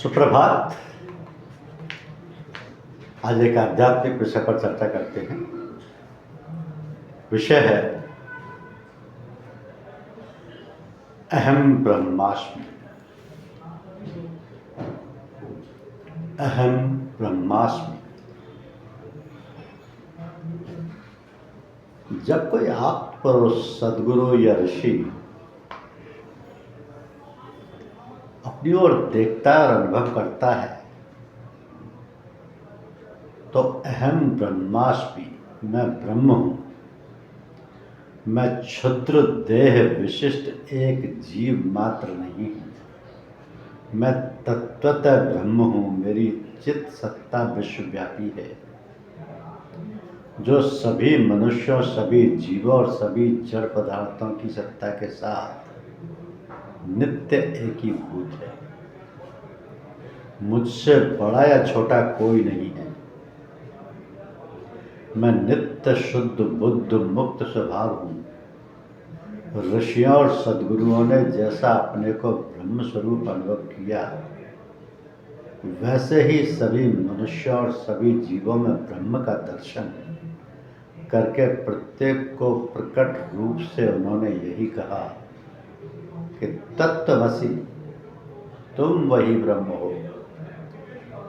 सुप्रभात। आज एक आध्यात्मिक विषय पर चर्चा करते हैं। विषय है अहम ब्रह्मास्मि। अहम ब्रह्मास्मि। जब कोई आपपुरुष, सद्गुरु या ऋषि अपनी ओर देखता है और अनुभव करता है तो अहम ब्रह्मास्मि, मैं ब्रह्म हूँ, मैं क्षुद्र देह विशिष्ट एक जीव मात्र नहीं हूँ, मैं तत्वतः ब्रह्म हूँ। मेरी चित सत्ता विश्वव्यापी है जो सभी मनुष्यों, सभी जीवों और सभी जड़ पदार्थों की सत्ता के साथ नित्य एकीभूत है। मुझसे बड़ा या छोटा कोई नहीं है। मैं नित्य शुद्ध बुद्ध मुक्त स्वभाव हूँ। ऋषियों और सद्गुरुओं ने जैसा अपने को ब्रह्म स्वरूप अनुभव किया, वैसे ही सभी मनुष्यों और सभी जीवों में ब्रह्म का दर्शन करके प्रत्येक को प्रकट रूप से उन्होंने यही कहा कि तत्त्वमसि, तुम वही ब्रह्म हो।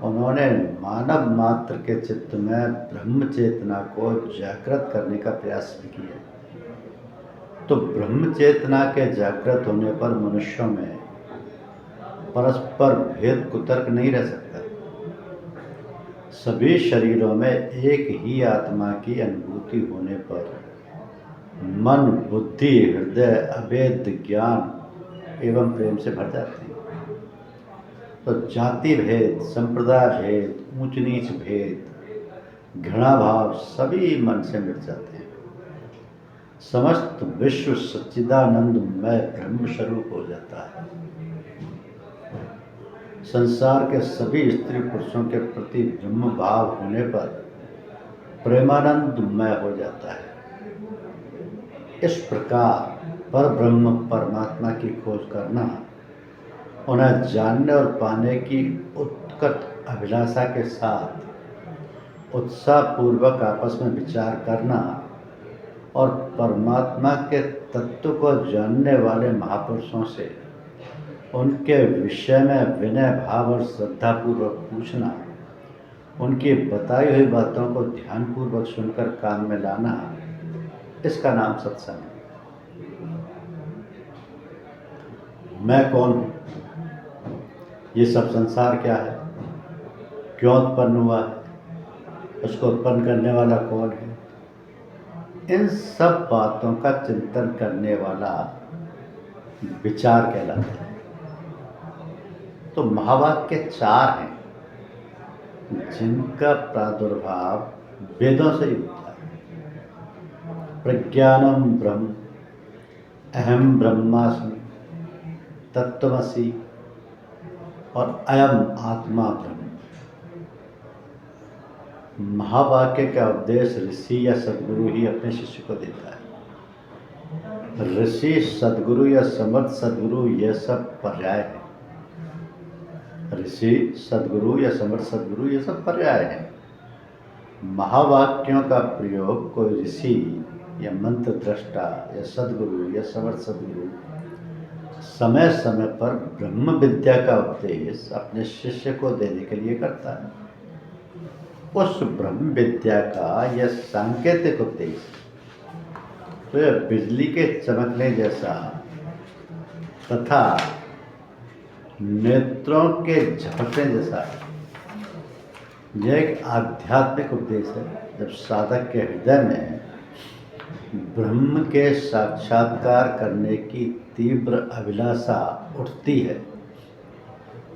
उन्होंने मानव मात्र के चित्त में ब्रह्म चेतना को जागृत करने का प्रयास भी किया। तो ब्रह्म चेतना के जागृत होने पर मनुष्यों में परस्पर भेद कुतर्क नहीं रह सकता। सभी शरीरों में एक ही आत्मा की अनुभूति होने पर मन, बुद्धि, हृदय अभेद ज्ञान एवं प्रेम से भर जाते हैं। तो जाति भेद, संप्रदाय भेद, ऊंच नीच भेद, घृणा भाव सभी मन से मिट जाते हैं। समस्त विश्व सच्चिदानंदमय ब्रह्म स्वरूप हो जाता है। संसार के सभी स्त्री पुरुषों के प्रति ब्रह्म भाव होने पर प्रेमानंदमय हो जाता है। इस प्रकार पर ब्रह्म परमात्मा की खोज करना, उन्हें जानने और पाने की उत्कट अभिलाषा के साथ उत्साहपूर्वक आपस में विचार करना और परमात्मा के तत्व को जानने वाले महापुरुषों से उनके विषय में विनय भाव और श्रद्धापूर्वक पूछना, उनकी बताई हुई बातों को ध्यानपूर्वक सुनकर काम में लाना, इसका नाम सत्संग है। मैं कौन हूँ? ये सब संसार क्या है? क्यों उत्पन्न हुआ है? उसको उत्पन्न करने वाला कौन है? इन सब बातों का चिंतन करने वाला विचार कहलाता है। तो महावाक्य 4 हैं जिनका प्रादुर्भाव वेदों से ही होता है। प्रज्ञानम ब्रह्म, अहम ब्रह्मास्मि, तत्त्वमसि और अयम आत्मा ब्रह्म। महावाक्य का उपदेश ऋषि या सद्गुरु ही अपने शिष्य को देता है। ऋषि, सद्गुरु या समर्थ सद्गुरु ये सब पर्याय है। ऋषि, सद्गुरु या समर्थ सद्गुरु ये सब पर्याय है। महावाक्यों का प्रयोग कोई ऋषि या मंत्र दृष्टा या सद्गुरु या समर्थ सद्गुरु समय समय पर ब्रह्म विद्या का उपदेश अपने शिष्य को देने के लिए करता है। उस ब्रह्म विद्या का यह सांकेतिक उपदेश तो यह बिजली के चमकने जैसा तथा नेत्रों के झपकने जैसा यह एक आध्यात्मिक उपदेश है। जब साधक के हृदय में ब्रह्म के साक्षात्कार करने की तीव्र अभिलाषा उठती है,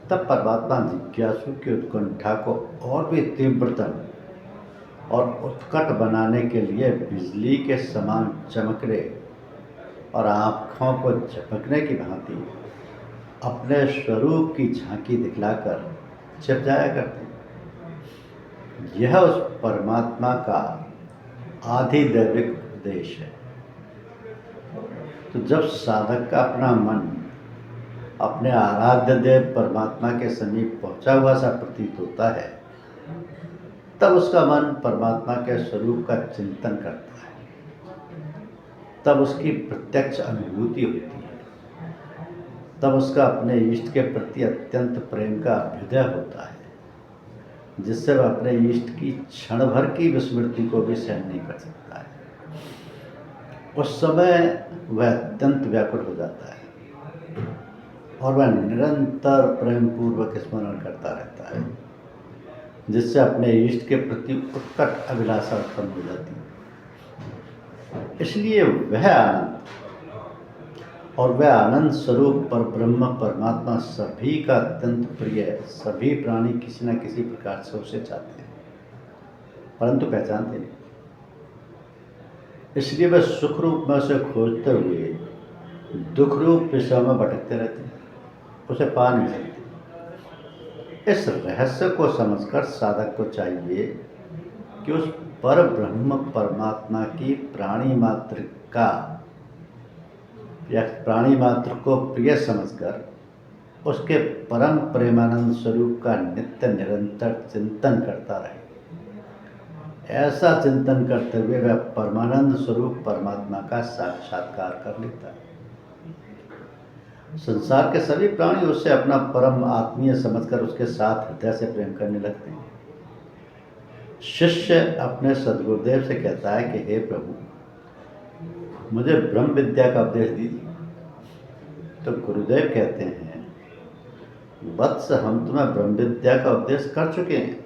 तब परमात्मा जिज्ञासु की उत्कंठा को और भी तीव्रतम और उत्कट बनाने के लिए बिजली के समान चमकने और आँखों को झपकने की भांति अपने स्वरूप की झांकी दिखलाकर छिप जाया करते हैं। यह उस परमात्मा का आधिदैविक उपदेश है। तो जब साधक का अपना मन अपने आराध्य देव परमात्मा के समीप पहुंचा हुआ सा प्रतीत होता है, तब उसका मन परमात्मा के स्वरूप का चिंतन करता है, तब उसकी प्रत्यक्ष अनुभूति होती है, तब उसका अपने इष्ट के प्रति अत्यंत प्रेम का अभ्युदय होता है, जिससे वह अपने इष्ट की क्षण भर की विस्मृति को भी सहन नहीं कर सकता है। उस समय वह अत्यंत व्याकुल हो जाता है और वह निरंतर प्रेम पूर्वक स्मरण करता रहता है, जिससे अपने इष्ट के प्रति उत्कट अभिलाषा उत्पन्न हो जाती है। इसलिए वह आनंद और वह आनंद स्वरूप पर ब्रह्म परमात्मा सभी का अत्यंत प्रिय है। सभी प्राणी किसी न किसी प्रकार से उसे चाहते हैं, परंतु पहचानते नहीं। इसलिए वह सुख रूप में उसे खोजते हुए दुख रूप विषयों में भटकते रहते हैं, उसे पा नहीं सकते। इस रहस्य को समझकर साधक को चाहिए कि उस पर ब्रह्म परमात्मा की प्राणी मात्र का या प्राणी मात्र को प्रिय समझकर उसके परम प्रेमानंद स्वरूप का नित्य निरंतर चिंतन करता रहे। ऐसा चिंतन करते हुए वह परमानंद स्वरूप परमात्मा का साक्षात्कार कर लेता है। संसार के सभी प्राणी उससे अपना परम आत्मीय समझकर उसके साथ हृदय से प्रेम करने लगते हैं। शिष्य अपने सद्गुरुदेव से कहता है कि हे प्रभु, मुझे ब्रह्म विद्या का उपदेश दीजिए। तो गुरुदेव कहते हैं, वत्स, हम तुम्हें ब्रह्म विद्या का उपदेश कर चुके हैं,